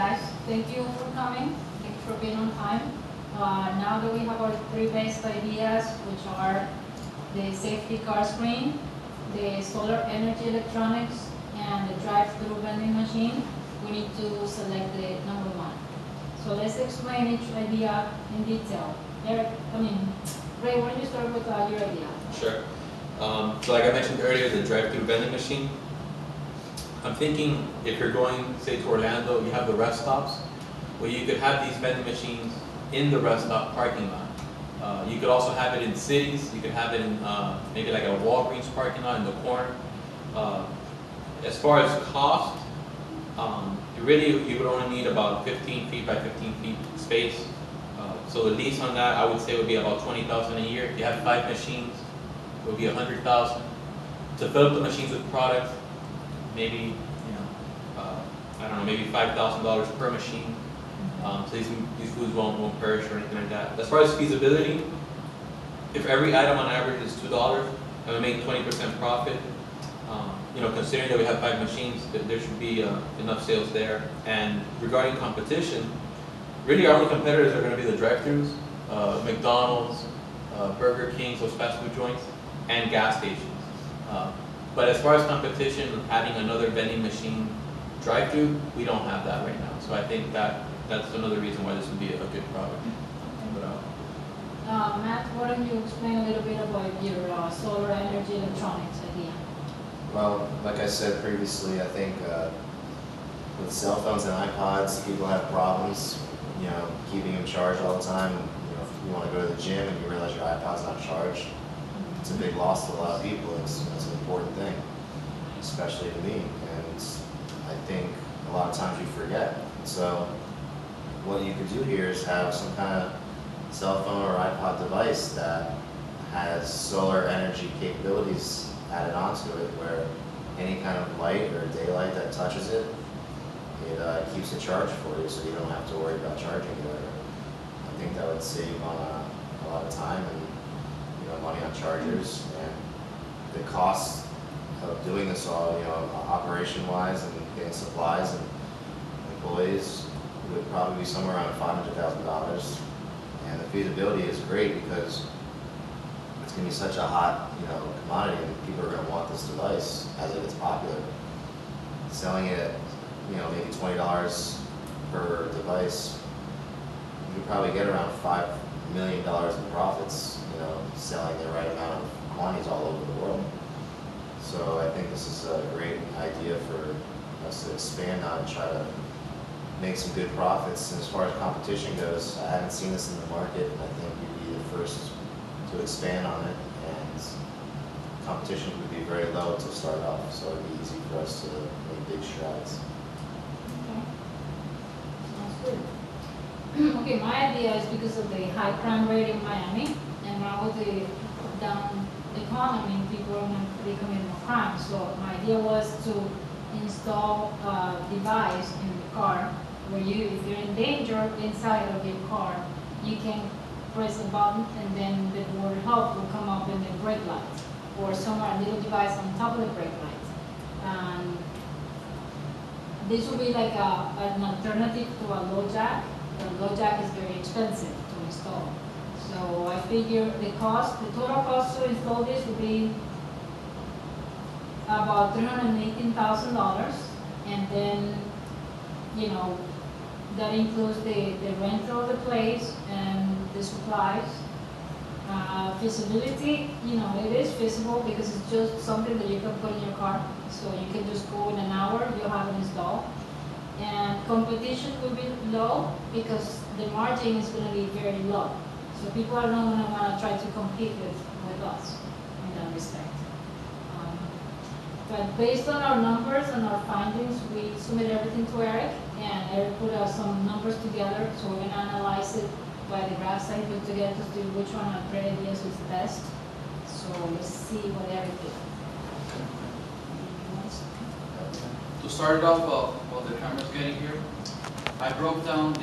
guys. Thank you for coming. Thank you for being on time. Now that we have our three best ideas, which are the safety car screen, the solar energy electronics, and the drive-through vending machine, we need to select the number one. So let's explain each idea in detail. Ray, why don't you start with your idea? Sure. So like I mentioned earlier, the drive-through vending machine. I'm thinking if you're going, say, to Orlando, you have the rest stops, where you could have these vending machines in the rest stop parking lot. You could also have it in cities. You could have it in maybe like a Walgreens parking lot in the corner. As far as cost, you would only need about 15 feet by 15 feet space. So the lease on that, I would say, would be about $20,000 a year. If you have 5 machines, it would be $100,000. To fill up the machines with product, maybe I don't know, maybe $5,000 per machine. So these foods won't perish or anything like that. As far as feasibility, if every item on average is $2 and we make 20% profit, considering that we have 5 machines, there should be enough sales there. And regarding competition, really our only competitors are going to be the drive-thrus, McDonald's, Burger King, those fast food joints, and gas stations. But as far as competition, having another vending machine drive-thru, we don't have that right now. So I think that's another reason why this would be a good product. Matt, why don't you explain a little bit about your solar energy electronics idea? Well, like I said previously, I think with cell phones and iPods, people have problems, keeping them charged all the time. If you want to go to the gym and you realize your iPod's not charged, it's a big loss to a lot of people. It's an important thing, especially to me. And I think a lot of times you forget. So what you could do here is have some kind of cell phone or iPod device that has solar energy capabilities added onto it, where any kind of light or daylight that touches it, it keeps it charged for you, so you don't have to worry about charging it. I think that would save on a lot of time and money on chargers, and the cost of doing this all, operation-wise and getting supplies and employees would probably be somewhere around $500,000. And the feasibility is great because it's going to be such a hot, commodity, and people are going to want this device as it gets popular. Selling it at, maybe $20 per device, you could probably get around $5 million in profits, selling the right amount of quantities all over the world. So I think this is a great idea for us to expand on and try to make some good profits. And as far as competition goes, I haven't seen this in the market, and I think we'd be the first to expand on it, and competition would be very low to start off, so it'd be easy for us to make big strides. Okay. Sounds good. Okay, my idea is because of the high crime rate in Miami, and now with the down economy, people are going to be committing more crime. So my idea was to install a device in the car where if you're in danger inside of your car, you can press a button and then the word help will come up in the brake light, or somewhere a little device on top of the brake light. And this will be like an alternative to a low jack. The low jack is very expensive to install. So I figure the total cost to install this would be about $318,000, and then, that includes the rental of the place and the supplies. Feasibility, it is feasible because it's just something that you can put in your car. So you can just go in an hour, you'll have it installed. And competition will be low because the margin is going to be very low. So people are not going to want to try to compete with us in that respect. But based on our numbers and our findings, we submitted everything to Eric, and Eric put some numbers together, so we're going to analyze it by the graph side, put together to see which one of our ideas is best. So let's see what Eric did. To start it off, while the camera's getting here, I broke down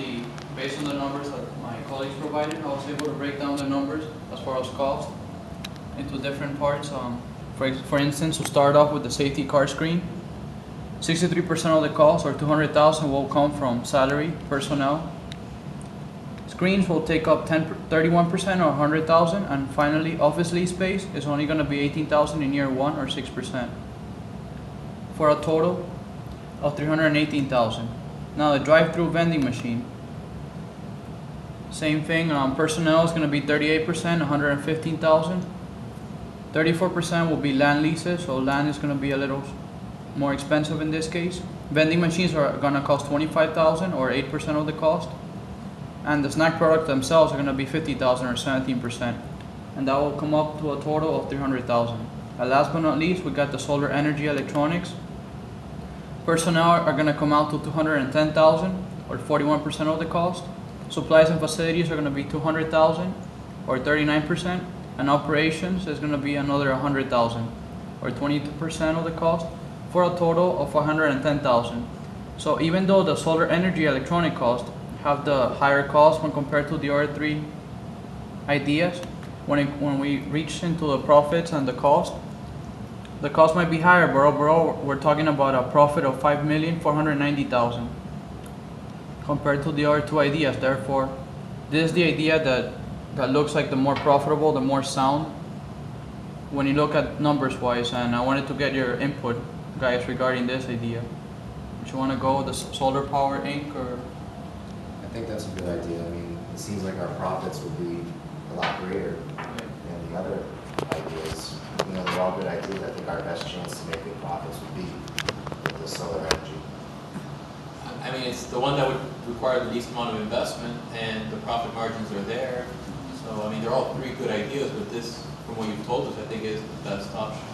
based on the numbers that my colleagues provided, I was able to break down the numbers as far as cost into different parts. For instance, to start off with the safety car screen, 63% of the cost, or 200,000, will come from salary, personnel. Screens will take up 31%, or 100,000, and finally, office lease space is only going to be 18,000 in year 1, or 6%, for a total of 318,000. Now the drive-through vending machine, same thing. Personnel is going to be 38%, 115,000. 34% will be land leases, so land is going to be a little more expensive in this case. Vending machines are going to cost 25,000, or 8% of the cost. And the snack products themselves are going to be 50,000, or 17%. And that will come up to a total of 300,000. And last but not least, we got the solar energy electronics. Personnel are going to come out to 210,000, or 41% of the cost. Supplies and facilities are going to be 200,000, or 39%. And operations is going to be another 100,000, or 22% of the cost, for a total of 110,000. So even though the solar energy electronic cost have the higher cost when compared to the other three ideas, when we reach into the profits and the cost might be higher, but overall we're talking about a profit of 5,490,000 compared to the other two ideas. Therefore, this is the idea that looks like the more profitable, the more sound when you look at numbers wise, and I wanted to get your input, guys, regarding this idea. Do you want to go with the Solar Power Inc. or? I think that's a good idea. I mean, it seems like our profits would be a lot greater than the other ideas. You know, they're all good ideas. I think our best chance to make good profits would be with the solar energy. I mean, it's the one that would require the least amount of investment, and the profit margins are there. So, I mean, they're all three good ideas, but this, from what you've told us, I think is the best option.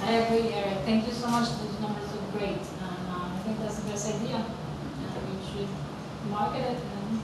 I agree, Eric. Thank you so much. Those numbers look great. And I think that's the best idea. And we should market it and